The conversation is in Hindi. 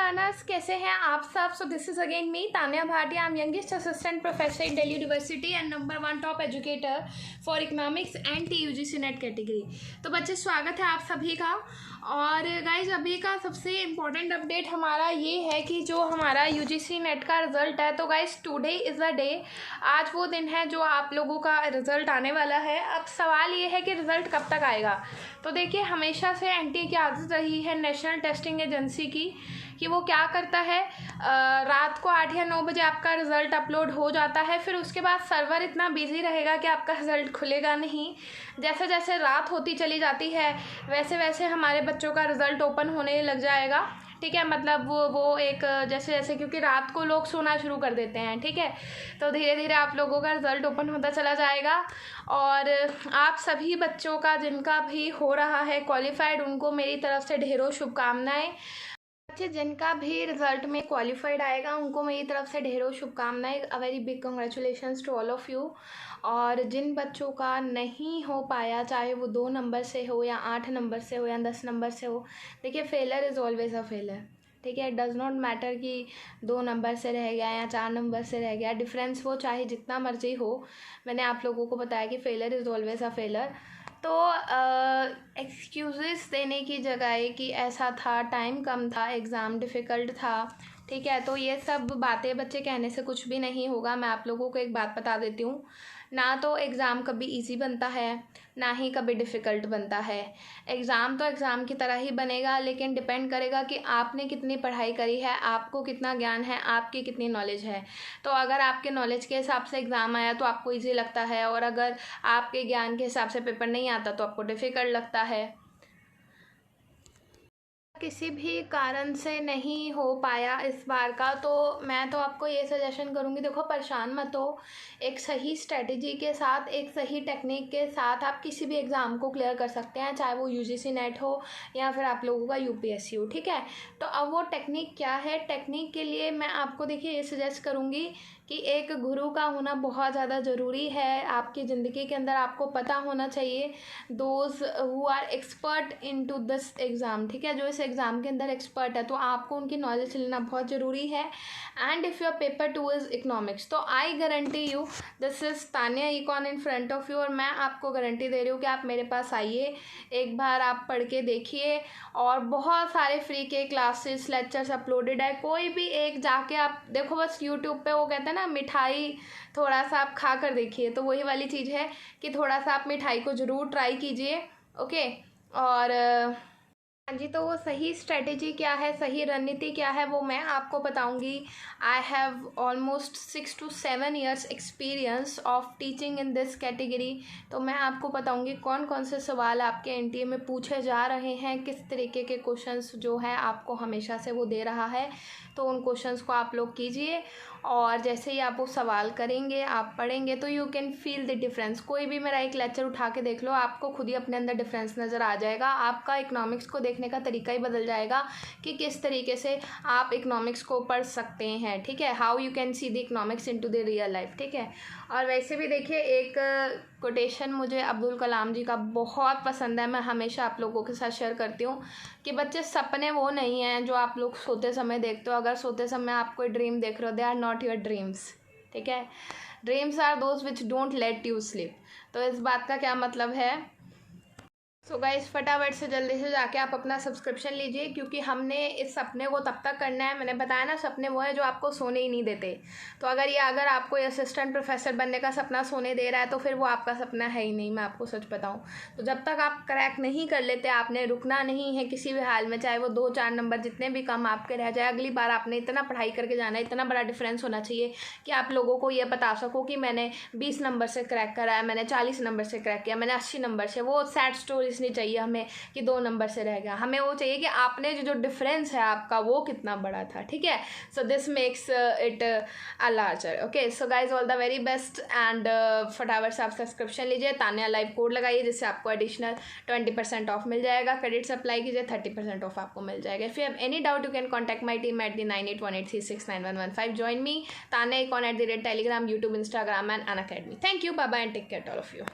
लर्नर्स, कैसे हैं आप सब। So this is again me Tanya Bhatia. I am youngest assistant professor in Delhi university and number 1 top educator for economics and TUGC net category. तो बच्चे, स्वागत है आप सभी का। और गाइज, अभी का सबसे इम्पोर्टेंट अपडेट हमारा ये है कि जो हमारा UGC नेट का रिज़ल्ट है, तो guys today is the day. आज वो दिन है जो आप लोगों का रिज़ल्ट आने वाला है। अब सवाल ये है कि रिज़ल्ट कब तक आएगा। तो देखिए, हमेशा से NTA की आदत रही है नेशनल टेस्टिंग एजेंसी की कि वो क्या करता है, रात को 8 या 9 बजे आपका रिज़ल्ट अपलोड हो जाता है। फिर उसके बाद सर्वर इतना बिजी रहेगा कि आपका रिज़ल्ट खुलेगा नहीं। जैसे जैसे रात होती चली जाती है वैसे वैसे हमारे बच्चों का रिज़ल्ट ओपन होने लग जाएगा। ठीक है, मतलब वो एक जैसे जैसे, क्योंकि रात को लोग सोना शुरू कर देते हैं। ठीक है, तो धीरे धीरे आप लोगों का रिज़ल्ट ओपन होता चला जाएगा। और आप सभी बच्चों का जिनका भी हो रहा है क्वालिफाइड, उनको मेरी तरफ से ढेरों शुभकामनाएं। बच्चे जिनका भी रिजल्ट में क्वालिफाइड आएगा उनको मेरी तरफ से ढेरों शुभकामनाएं। A very big congratulations to all of you. और जिन बच्चों का नहीं हो पाया, चाहे वो 2 नंबर से हो या 8 नंबर से हो या 10 नंबर से हो, देखिए failure is always a failure. ठीक है, इट डज़ नॉट मैटर कि 2 नंबर से रह गया या 4 नंबर से रह गया, डिफरेंस वो चाहे जितना मर्जी हो। मैंने आप लोगों को बताया कि failure is always a failure. तो एक्सक्यूज़ेस देने की जगह कि ऐसा था, टाइम कम था, एग्ज़ाम डिफ़िकल्ट था, ठीक है, तो ये सब बातें बच्चे कहने से कुछ भी नहीं होगा। मैं आप लोगों को एक बात बता देती हूँ, ना तो एग्ज़ाम कभी इजी बनता है, ना ही कभी डिफ़िकल्ट बनता है। एग्ज़ाम तो एग्ज़ाम की तरह ही बनेगा, लेकिन डिपेंड करेगा कि आपने कितनी पढ़ाई करी है, आपको कितना ज्ञान है, आपकी कितनी नॉलेज है। तो अगर आपके नॉलेज के हिसाब से एग्ज़ाम आया तो आपको ईजी लगता है, और अगर आपके ज्ञान के हिसाब से पेपर नहीं आता तो आपको डिफ़िकल्ट लगता है। किसी भी कारण से नहीं हो पाया इस बार का, तो मैं तो आपको ये सजेशन करूँगी, देखो परेशान मत हो। एक सही स्ट्रेटजी के साथ, एक सही टेक्निक के साथ आप किसी भी एग्ज़ाम को क्लियर कर सकते हैं, चाहे वो UGC नेट हो या फिर आप लोगों का UPSC हो। ठीक है, तो अब वो टेक्निक क्या है, टेक्निक के लिए मैं आपको देखिए ये सजेस्ट करूँगी कि एक गुरु का होना बहुत ज़्यादा ज़रूरी है आपकी ज़िंदगी के अंदर। आपको पता होना चाहिए those who are expert into this exam. ठीक है, जो इस एग्ज़ाम के अंदर एक्सपर्ट है, तो आपको उनकी नॉलेज लेना बहुत ज़रूरी है। And if your paper 2 is economics, तो I guarantee you this is Tanya econ in front of you. और मैं आपको गारंटी दे रही हूँ कि आप मेरे पास आइए, एक बार आप पढ़ के देखिए। और बहुत सारे फ्री के क्लासेस, लेक्चर्स अपलोडेड है, कोई भी एक जाके आप देखो। बस यूट्यूब पे वो कहते हैं ना, मिठाई थोड़ा सा आप खा कर देखिए, तो वही वाली चीज़ है कि थोड़ा सा आप मिठाई को ज़रूर ट्राई कीजिए। ओके, और हाँ जी, तो वो सही स्ट्रेटेजी क्या है, सही रणनीति क्या है, वो मैं आपको बताऊंगी। I have almost 6 to 7 years experience of teaching in this category. तो मैं आपको बताऊंगी कौन कौन से सवाल आपके NTA में पूछे जा रहे हैं, किस तरीके के क्वेश्चंस जो है आपको हमेशा से वो दे रहा है। तो उन क्वेश्चंस को आप लोग कीजिए, और जैसे ही आप वो सवाल करेंगे, आप पढ़ेंगे, तो you can feel the difference. कोई भी मेरा एक लेक्चर उठा के देख लो, आपको खुद ही अपने अंदर डिफरेंस नज़र आ जाएगा। आपका इकोनॉमिक्स को देखने का तरीका ही बदल जाएगा कि किस तरीके से आप इकोनॉमिक्स को पढ़ सकते हैं। ठीक है, how you can see the economics into the real life. ठीक है, और वैसे भी देखिए, एक कोटेशन मुझे अब्दुल कलाम जी का बहुत पसंद है, मैं हमेशा आप लोगों के साथ शेयर करती हूँ कि बच्चे, सपने वो नहीं हैं जो आप लोग सोते समय देखते हो। अगर सोते समय आप कोई ड्रीम देख रहे हो, they are not your dreams. ठीक है, dreams are those which don't let you sleep. तो इस बात का क्या मतलब है। सो गाइस, फटाफट से जल्दी से जाके आप अपना सब्सक्रिप्शन लीजिए, क्योंकि हमने इस सपने को तब तक करना है। मैंने बताया ना, सपने वो है जो आपको सोने ही नहीं देते। तो अगर आपको असिस्टेंट प्रोफेसर बनने का सपना सोने दे रहा है, तो फिर वो आपका सपना है ही नहीं, मैं आपको सच बताऊं। तो जब तक आप क्रैक नहीं कर लेते, आपने रुकना नहीं है किसी भी हाल में, चाहे वो 2-4 नंबर जितने भी कम आपके रह जाए। अगली बार आपने इतना पढ़ाई करके जाना है, इतना बड़ा डिफरेंस होना चाहिए कि आप लोगों को ये बता सको कि मैंने 20 नंबर से क्रैक करा है, मैंने 40 नंबर से क्रैक किया, मैंने 80 नंबर से। वो सैड स्टोरी नहीं चाहिए हमें कि 2 नंबर से रह गया। हमें वो चाहिए कि आपने जो डिफरेंस है आपका, वो कितना बड़ा था। ठीक है, so this makes it a larger. Okay, so guys, all the very best. And फटाफट से आप सब्सक्रिप्शन लीजिए, तान्या लाइव कोड लगाइए, जिससे आपको एडिशनल 20% ऑफ मिल जाएगा। क्रेडिट्स अप्लाई कीजिए, 30% ऑफ आपको मिल जाएगा। If you have any doubt, you can contact my team at the 9818369115। Join me Tanya econ @ Telegram, YouTube, Instagram and Unacademy. Thank you, bye bye and take care all of you.